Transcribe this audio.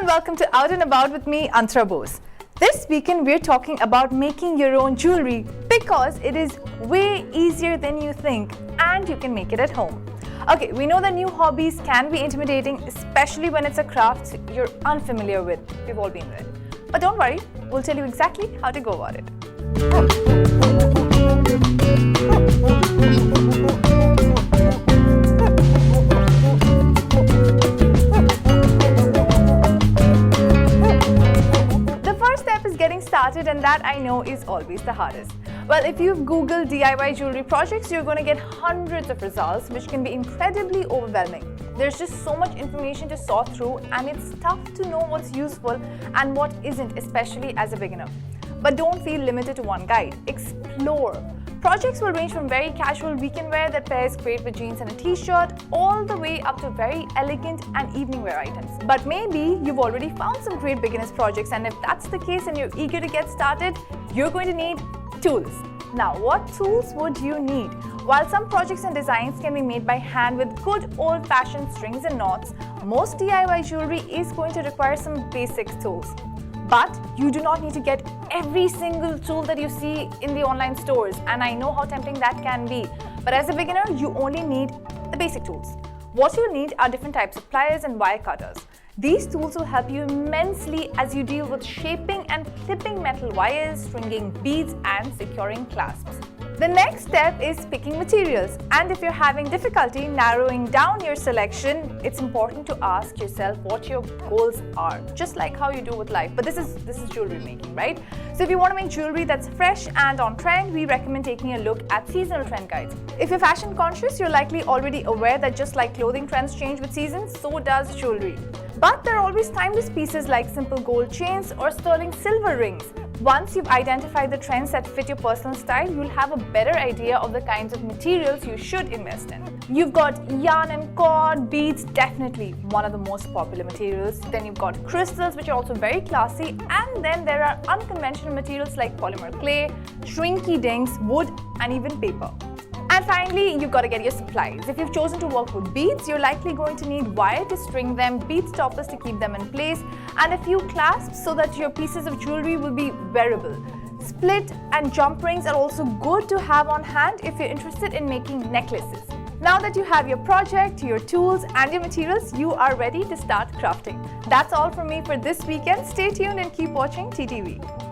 welcome to Out and About with me, Antra Bose. This weekend we're talking about making your own jewelry because it is way easier than you think and you can make it at home. Okay, we know that new hobbies can be intimidating, especially when it's a craft you're unfamiliar with. We've all been there. But don't worry, we'll tell you exactly how to go about it. Getting started, and that I know is always the hardest. Well, if you've Googled DIY jewelry projects, you're going to get hundreds of results, which can be incredibly overwhelming. There's just so much information to sort through, and it's tough to know what's useful and what isn't, especially as a beginner. But don't feel limited to one guide. Explore. Projects will range from very casual weekend wear that pairs great with jeans and a t-shirt, all the way up to very elegant and evening wear items. But maybe you've already found some great beginners projects, and if that's the case and you're eager to get started, you're going to need tools. Now, what tools would you need? While some projects and designs can be made by hand with good old-fashioned strings and knots, most DIY jewelry is going to require some basic tools. But you do not need to get every single tool that you see in the online stores, and I know how tempting that can be. But as a beginner, you only need the basic tools. What you'll need are different types of pliers and wire cutters. These tools will help you immensely as you deal with shaping and clipping metal wires, stringing beads, and securing clasps. The next step is picking materials, and if you're having difficulty narrowing down your selection, it's important to ask yourself what your goals are, just like how you do with life. But this is jewelry making, right? So if you want to make jewelry that's fresh and on trend, we recommend taking a look at seasonal trend guides. If you're fashion conscious, you're likely already aware that just like clothing trends change with seasons, so does jewelry. But there are always timeless pieces like simple gold chains or sterling silver rings. Once you've identified the trends that fit your personal style, you'll have a better idea of the kinds of materials you should invest in. You've got yarn and cord, beads, definitely one of the most popular materials. Then you've got crystals, which are also very classy. And then there are unconventional materials like polymer clay, shrinky dinks, wood, and even paper. And finally, you've got to get your supplies. If you've chosen to work with beads, you're likely going to need wire to string them, bead stoppers to keep them in place, and a few clasps so that your pieces of jewelry will be wearable. Split and jump rings are also good to have on hand if you're interested in making necklaces. Now that you have your project, your tools, and your materials, you are ready to start crafting. That's all from me for this weekend. Stay tuned and keep watching TTV.